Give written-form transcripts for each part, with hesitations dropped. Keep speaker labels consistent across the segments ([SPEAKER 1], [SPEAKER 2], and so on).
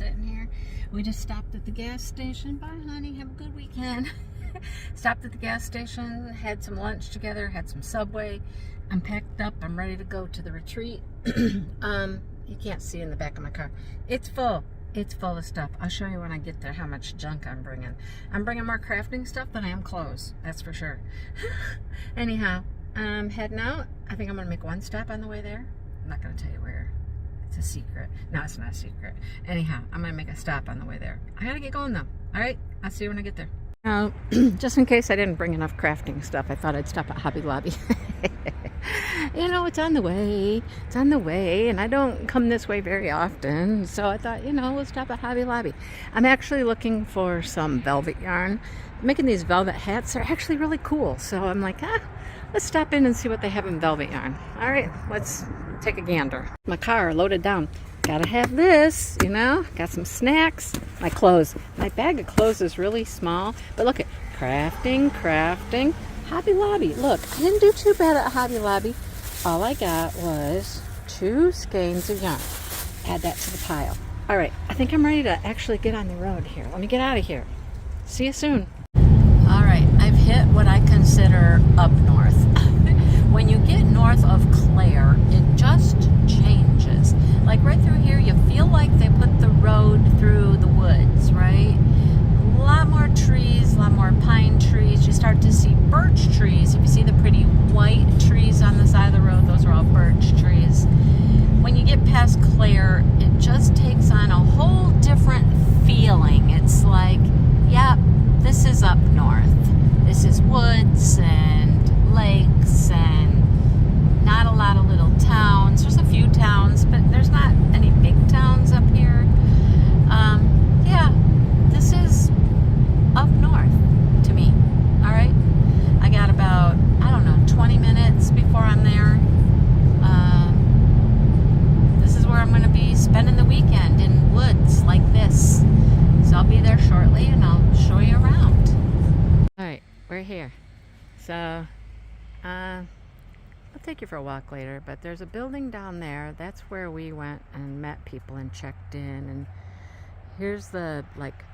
[SPEAKER 1] sitting here. We just stopped at the gas station. Bye, honey. Have a good weekend. Stopped at the gas station, had some lunch together, had some Subway. I'm packed up. I'm ready to go to the retreat. You can't see in the back of my car. It's full. It's full of stuff. I'll show you when I get there how much junk I'm bringing. I'm bringing more crafting stuff than I am clothes. That's for sure. Anyhow, I'm heading out. I think I'm going to make one stop on the way there. I'm not going to tell you where. It's a secret. No, it's not a secret. Anyhow, I'm going to make a stop on the way there. I got to get going though. All right? I'll see you when I get there. Now, just in case I didn't bring enough crafting stuff, I thought I'd stop at Hobby Lobby. You know, it's on the way. It's on the way, and I don't come this way very often, so I thought, you know, we'll stop at Hobby Lobby. I'm actually looking for some velvet yarn. Making these velvet hats are actually really cool, so I'm like, let's stop in and see what they have in velvet yarn. All right, let's take a gander. My car loaded down. Gotta have this, you know. Got some snacks. My clothes. My bag of clothes is really small, but look at crafting. Hobby Lobby. Look, I didn't do too bad at Hobby Lobby. All I got was 2 skeins of yarn. Add that to the pile. All right, I think I'm ready to actually get on the road here. Let me get out of here. See you soon. All right, I've hit what I consider up north. When you get north of Clare, it just changes. Like right through here, you feel like they put the road through the woods, right? A lot more trees, a lot more pine trees. You start to see birch trees. If you see the pretty white trees on the side of the road, those are all birch trees. When you get past Clare, it just takes on a whole different feeling. It's like, yeah, this is up north. This is woods and lakes and not a lot of little towns. There's a few towns, but there's not any big towns up here. Yeah, this is up north to me. All right, I got about, I don't know, 20 minutes before I'm there. This is where I'm going to be spending the weekend, in woods like this. So I'll be there shortly and I'll show you around. All right, we're here. So I'll take you for a walk later, but there's a building down there. That's where we went and met people and checked in. And here's the like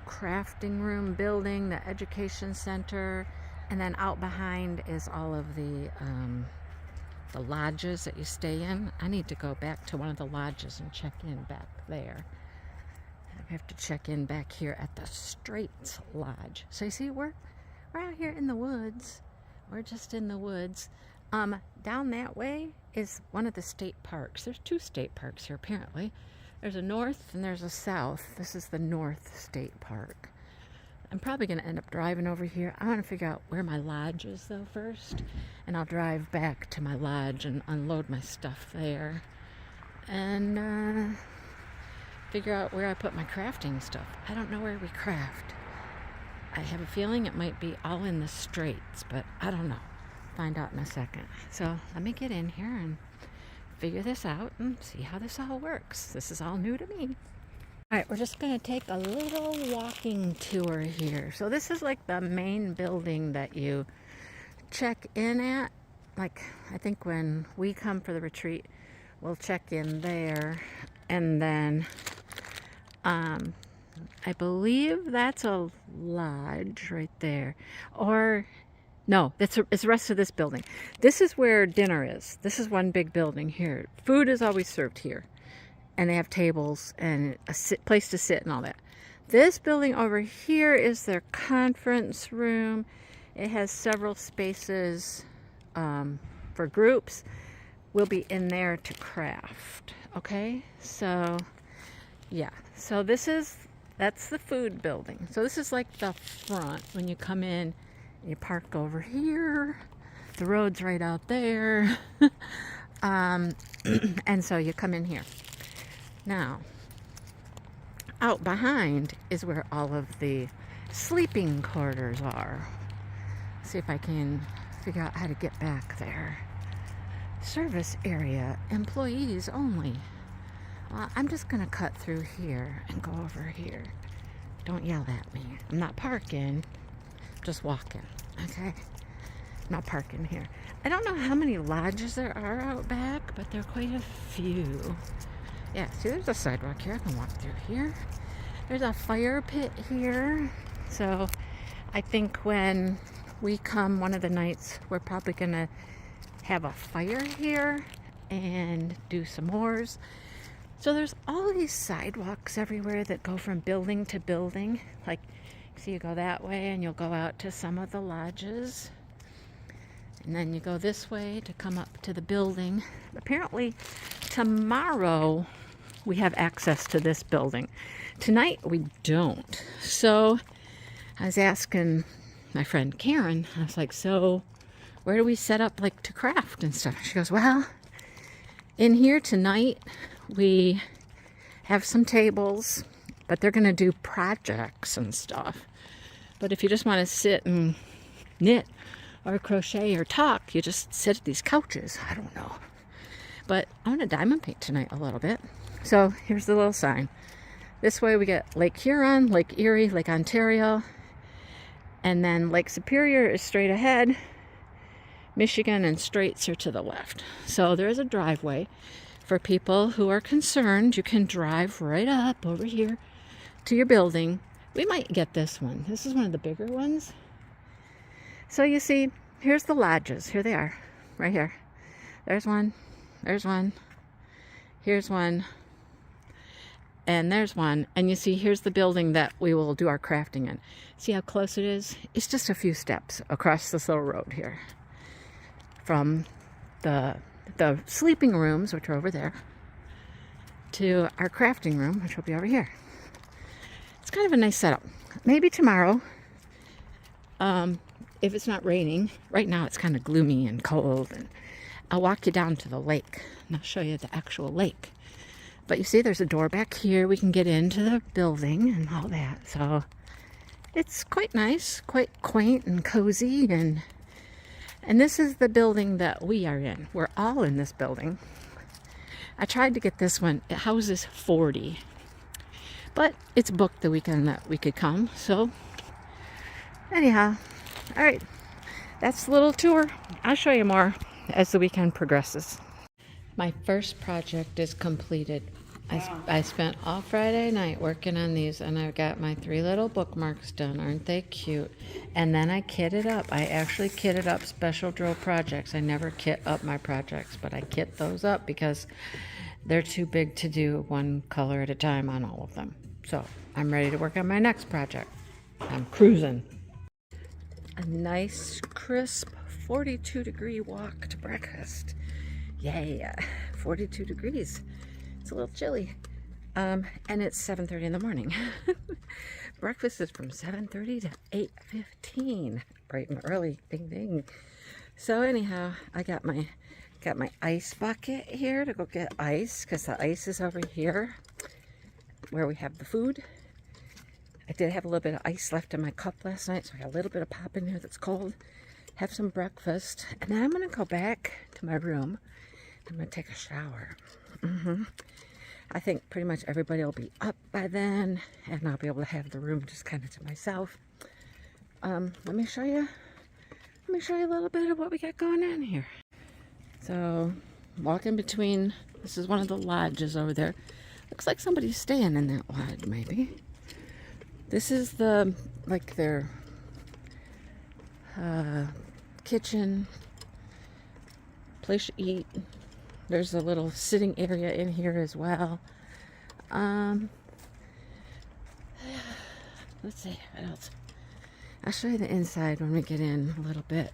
[SPEAKER 1] crafting room building, the education center, and then out behind is all of the lodges that you stay in. I need to go back to one of the lodges and check in back there. I have to check in back here at the Straits Lodge. So you see, we're out here in the woods. We're just in the woods. Down that way is one of the state parks. There's 2 state parks here apparently. There's a north and there's a south. This is the North State Park. I'm probably going to end up driving over here. I want to figure out where my lodge is though first, and I'll drive back to my lodge and unload my stuff there and figure out where I put my crafting stuff. I don't know where we craft. I have a feeling it might be all in the Straits, but I don't know. Find out in a second. So let me get in here and figure this out and see how this all works. This is all new to me. All right, we're just going to take a little walking tour here. So this is like the main building that you check in at. Like, I think when we come for the retreat, we'll check in there. And then I believe that's a lodge right there. Or no, it's the rest of this building. This is where dinner is. This is one big building here. Food is always served here. And they have tables and a place to sit and all that. This building over here is their conference room. It has several spaces for groups. We'll be in there to craft. Okay, so yeah. So that's the food building. So this is like the front when you come in. You park over here. The road's right out there. And so you come in here. Now, out behind is where all of the sleeping quarters are. See if I can figure out how to get back there. Service area, employees only. I'm just going to cut through here and go over here. Don't yell at me. I'm not parking, just walking, okay? I'm not parking here. I don't know how many lodges there are out back, but there are quite a few. Yeah, see, there's a sidewalk here. I can walk through here. There's a fire pit here. So I think when we come one of the nights, we're probably going to have a fire here and do s'mores. So there's all these sidewalks everywhere that go from building to building. Like, so you go that way and you'll go out to some of the lodges. And then you go this way to come up to the building. Apparently tomorrow we have access to this building. Tonight we don't. So I was asking my friend Karen, I was like, so where do we set up like to craft and stuff? She goes, well, in here tonight we have some tables, but they're gonna do projects and stuff. But if you just want to sit and knit or crochet or talk, you just sit at these couches. I don't know. But I want to diamond paint tonight a little bit. So here's the little sign. This way we get Lake Huron, Lake Erie, Lake Ontario, and then Lake Superior is straight ahead. Michigan and Straits are to the left. So there is a driveway for people who are concerned. You can drive right up over here to your building. We might get this one. This is one of the bigger ones. So you see, here's the lodges. Here they are, right here. There's one, here's one, and there's one. And you see, here's the building that we will do our crafting in. See how close it is? It's just a few steps across this little road here. From the sleeping rooms, which are over there, to our crafting room, which will be over here. It's kind of a nice setup. Maybe tomorrow, if it's not raining. Right now it's kind of gloomy and cold, and I'll walk you down to the lake and I'll show you the actual lake. But you see, there's a door back here. We can get into the building and all that. So it's quite nice, quite quaint and cozy. And this is the building that we are in. We're all in this building. I tried to get this one. It houses 40. But it's booked the weekend that we could come. So anyhow, all right. That's the little tour. I'll show you more as the weekend progresses. My first project is completed. I spent all Friday night working on these, and I got my 3 little bookmarks done. Aren't they cute? And then I kitted up. I actually kitted up special drill projects. I never kit up my projects, but I kit those up because they're too big to do one color at a time on all of them. So I'm ready to work on my next project. I'm cruising. A nice, crisp 42-degree walk to breakfast. Yay, 42 degrees. It's a little chilly. And it's 7:30 in the morning. Breakfast is from 7:30 to 8:15. Bright and early. Ding ding. So anyhow, I got my ice bucket here to go get ice, because the ice is over here where we have the food. I did have a little bit of ice left in my cup last night, so I got a little bit of pop in here that's cold. Have some breakfast, and then I'm going to go back to my room. I'm going to take a shower. I think pretty much everybody will be up by then, and I'll be able to have the room just kind of to myself. Let me show you a little bit of what we got going on here. So, walking between, this is one of the lodges over there. Looks like somebody's staying in that lodge, maybe. This is the, like, their kitchen, place to eat. There's a little sitting area in here as well. Let's see, what else? I'll show you the inside when we get in a little bit.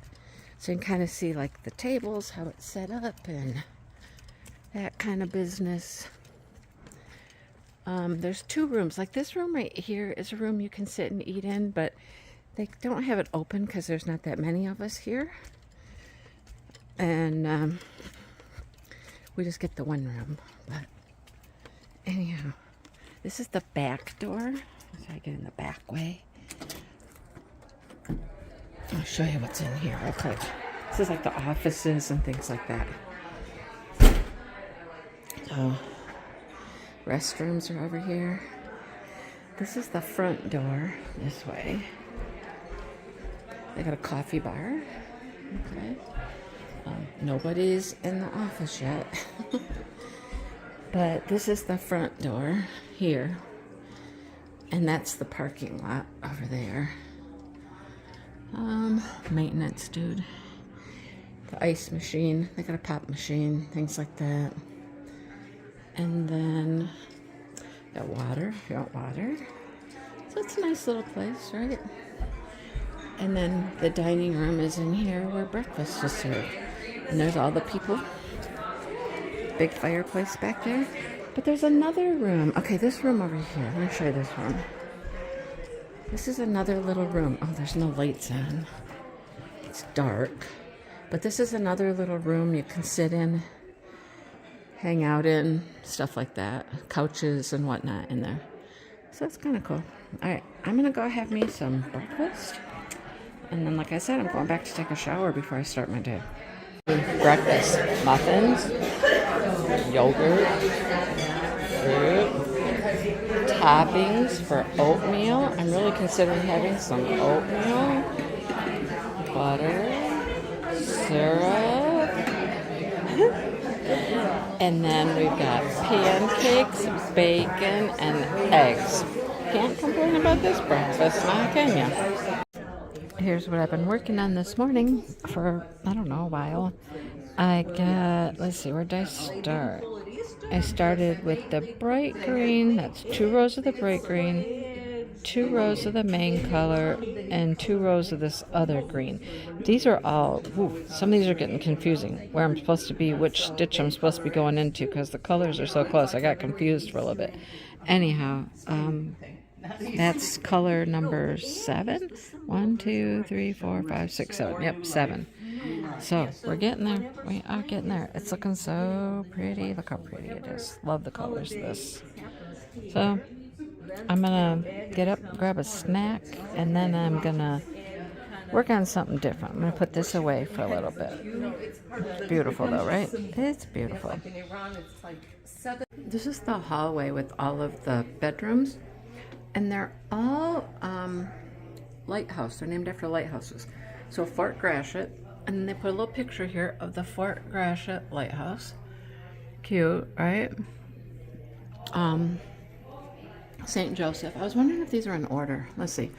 [SPEAKER 1] So you can kind of see like the tables, how it's set up, and that kind of business. There's 2 rooms. Like this room right here is a room you can sit and eat in, but they don't have it open because there's not that many of us here. And we just get the one room. But anyhow, this is the back door. So I get in the back way. I'll show you what's in here real quick. This is like the offices and things like that. So, restrooms are over here. This is the front door, this way. They got a coffee bar. Okay. Nobody's in the office yet. But this is the front door here. And that's the parking lot over there. Maintenance dude. The ice machine. They got a pop machine, things like that. And then got water if you want water. So it's a nice little place, right? And then the dining room is in here where breakfast is served. And there's all the people. Big fireplace back there. But there's another room. Okay, this room over here. Let me show you this room. This is another little room. Oh, there's no lights on. It's dark. But this is another little room you can sit in, hang out in, stuff like that. Couches and whatnot in there. So it's kind of cool. All right, I'm going to go have me some breakfast. And then, like I said, I'm going back to take a shower before I start my day. Breakfast. Muffins. Yogurt. Fruit. Toppings for oatmeal. I'm really considering having some oatmeal. Butter. Syrup. And then we've got pancakes, bacon, and eggs. Can't complain about this breakfast, now can ya? Here's what I've been working on this morning for, I don't know, a while. I got, let's see, where did I start? I started with the bright green. That's 2 rows of the bright green, 2 rows of the main color, and 2 rows of this other green. These are all, some of these are getting confusing, where I'm supposed to be, which stitch I'm supposed to be going into, because the colors are so close. I got confused for a little bit. Anyhow, that's color number 7. 1, 2, 3, 4, 5, 6, 7. Yep, 7. So we're getting there. We are getting there. It's looking so pretty. Look how pretty it is. Love the colors of this. So I'm gonna get up, grab a snack, and then I'm gonna work on something different. I'm gonna put this away for a little bit. It's beautiful though, right? It's beautiful. This is the hallway with all of the bedrooms, and they're all lighthouse. They're named after lighthouses. So Fort Gratiot, and then they put a little picture here of the Fort Gratiot lighthouse. Cute, right? St. Joseph. I was wondering if these are in order. Let's see,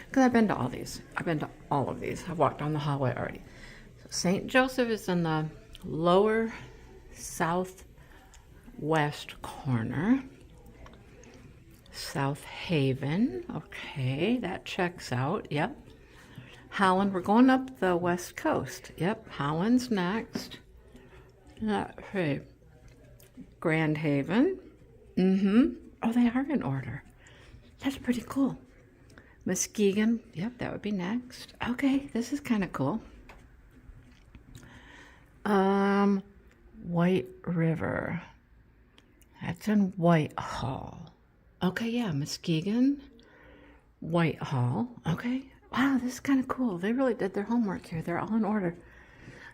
[SPEAKER 1] because I've been to all these. I've been to all of these. I've walked down the hallway already. So St. Joseph is in the lower southwest corner. South Haven. Okay, that checks out. Yep. Holland. We're going up the west coast. Yep. Holland's next. Hey. Grand Haven. Oh, they are in order. That's pretty cool. Muskegon. Yep, that would be next. Okay, this is kind of cool. White River. That's in Whitehall. Okay, yeah, Muskegon, Whitehall. Okay. Wow, this is kind of cool. They really did their homework here. They're all in order.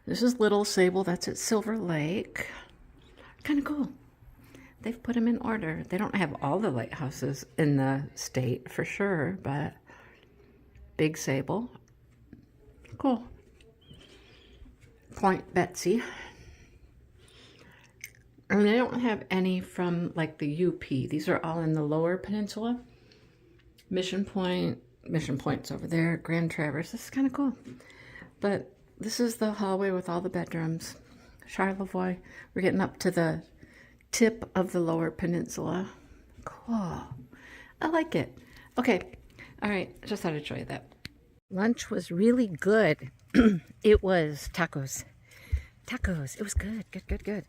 [SPEAKER 1] This is Little Sable. That's at Silver Lake. Kind of cool. They've put them in order. They don't have all the lighthouses in the state for sure, but Big Sable. Cool. Point Betsy. And they don't have any from like the UP. These are all in the lower peninsula. Mission Point's over there. Grand Traverse. This is kind of cool. But this is the hallway with all the bedrooms. Charlevoix. We're getting up to the tip of the lower peninsula. Cool. I like it. Okay. All right. Just thought I'd show you that. Lunch was really good. It was tacos. Tacos. It was good. Good.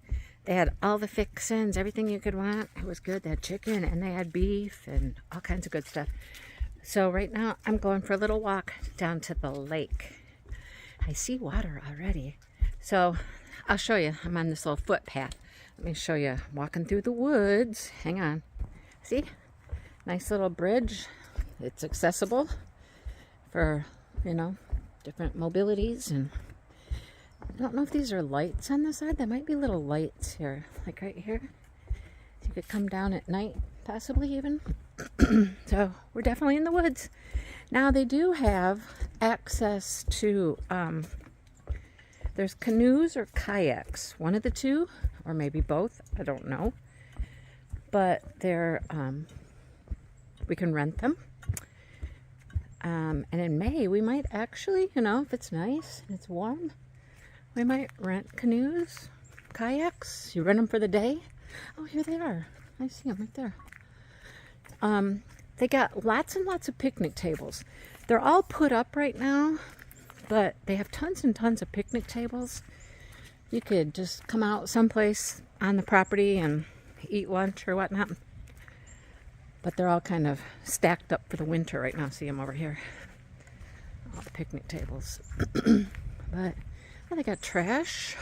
[SPEAKER 1] They had all the fixins, everything you could want. It was good. They had chicken and they had beef and all kinds of good stuff. So right now I'm going for a little walk down to the lake. I see water already. So I'll show you. I'm on this little footpath. Let me show you. Walking through the woods. Hang on. See? Nice little bridge. It's accessible for, you know, different mobilities. And I don't know if these are lights on the side. There might be little lights here, like right here. You could come down at night, possibly even. So we're definitely in the woods. Now they do have access to, there's canoes or kayaks. One of the two, or maybe both. I don't know. but they're, we can rent them. And in May, we might actually, you know, if it's nice and it's warm, we might rent canoes, kayaks. You rent them for the day. Oh, here they are. I see them right there. They got lots and lots of picnic tables. They're all put up right now, but they have tons and tons of picnic tables. You could just come out someplace on the property and eat lunch or whatnot. But they're all kind of stacked up for the winter right now. See them over here. All the picnic tables. But well, they got trash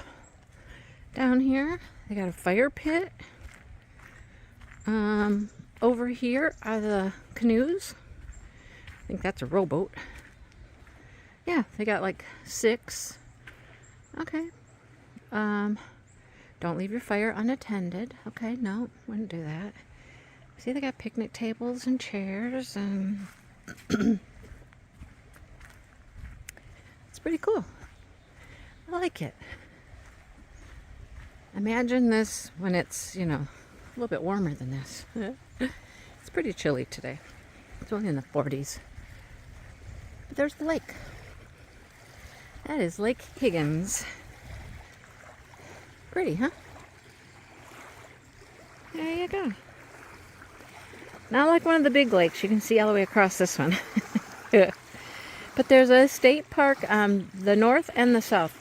[SPEAKER 1] down here. They got a fire pit. Over here are the canoes. I think that's a rowboat. Yeah, they got like 6. Okay. Don't leave your fire unattended. Okay, no, wouldn't do that. See, they got picnic tables and chairs, and it's pretty cool. I like it. Imagine this when it's, you know, a little bit warmer than this. It's pretty chilly today. It's only in the 40s. But there's the lake. That is Lake Higgins. Pretty, huh? There you go. Not like one of the big lakes. You can see all the way across this one. But there's a state park on the north and the south.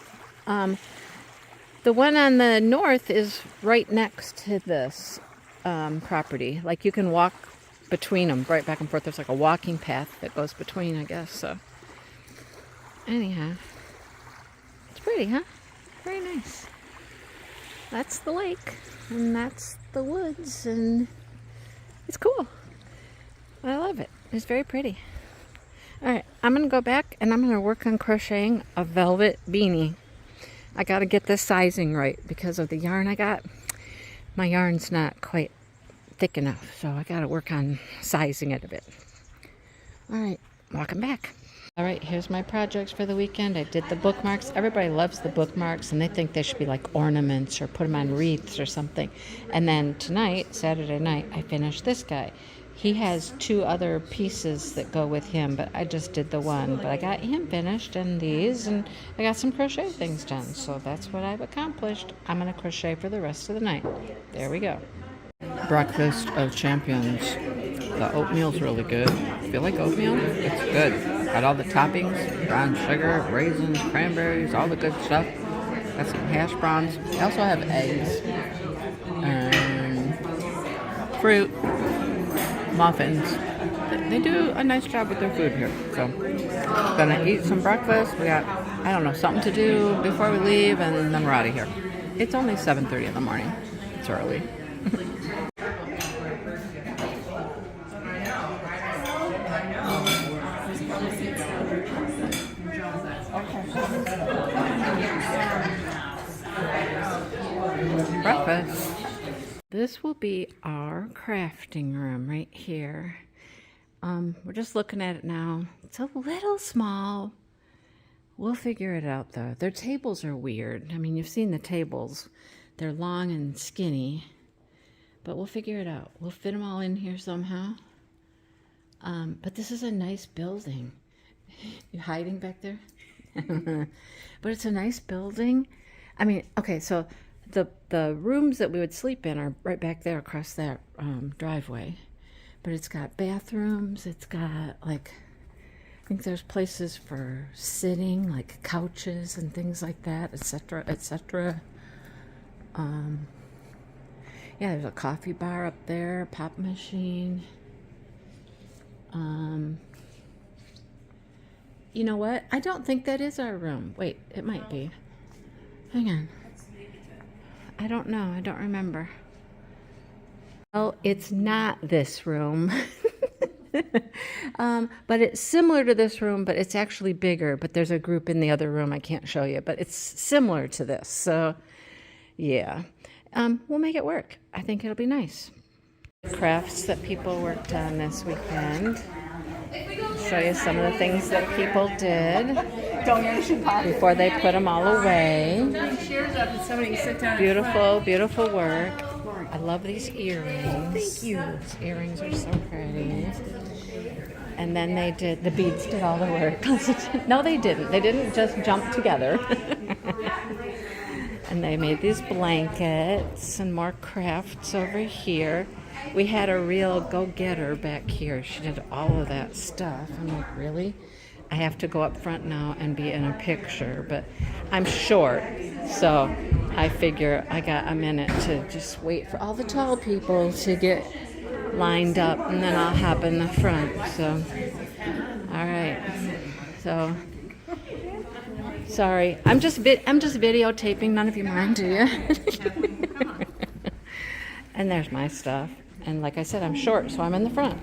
[SPEAKER 1] The one on the north is right next to this property. Like you can walk between them, right back and forth. There's like a walking path that goes between, I guess. So anyhow, it's pretty, huh? Very nice. That's the lake, and that's the woods, and it's cool. I love it. It's very pretty. All right, I'm going to go back, and I'm going to work on crocheting a velvet beanie. I got to get this sizing right because of the yarn I got. My yarn's not quite thick enough, so I got to work on sizing it a bit. All right, welcome back. All right, here's my projects for the weekend. I did the bookmarks. Everybody loves the bookmarks, and they think they should be like ornaments or put them on wreaths or something. And then tonight, Saturday night, I finished this guy. He has 2 other pieces that go with him, but I just did the one. But I got him finished and these, and I got some crochet things done. So that's what I've accomplished. I'm going to crochet for the rest of the night. There we go.
[SPEAKER 2] Breakfast of champions. The oatmeal's really good. If you like oatmeal, it's good. Got all the toppings, brown sugar, raisins, cranberries, all the good stuff. Got some hash browns. They also have eggs and fruit, muffins. They do a nice job with their food here. So, gonna eat some breakfast. We got, I don't know, something to do before we leave, and then we're out of here. It's only 7:30 in the morning. It's early. Breakfast.
[SPEAKER 1] This will be our crafting room right here. We're just looking at it now. It's a little small. We'll figure it out though. Their tables are weird. I mean, you've seen the tables. They're long and skinny, but we'll figure it out. We'll fit them all in here somehow. But this is a nice building. You hiding back there? But it's a nice building. I mean, okay, so the rooms that we would sleep in are right back there across that driveway. But it's got bathrooms. It's got, like, I think there's places for sitting, like couches and things like that, etc., etc. Yeah, there's a coffee bar up there, pop machine. You know what? I don't think that is our room. Wait, it might be. Hang on. I don't know. I don't remember. Well, it's not this room. But it's similar to this room, but it's actually bigger. But there's a group in the other room I can't show you. But it's similar to this. So, yeah. We'll make it work. I think it'll be nice. Crafts that people worked on this weekend. I'll show you some of the things that people did before they put them all away. Beautiful, beautiful work. I love these earrings.
[SPEAKER 3] Thank you.
[SPEAKER 1] These earrings are so pretty. And then the beads did all the work. No, they didn't. They didn't just jump together. And they made these blankets and more crafts over here. We had a real go-getter back here. She did all of that stuff. I'm like, really? I have to go up front now and be in a picture, but I'm short, so I figure I got a minute to just wait for all the tall people to get lined up, and then I'll hop in the front. So, all right. So, sorry, I'm just videotaping. None of you mind, do you? And there's my stuff. And like I said, I'm short, so I'm in the front.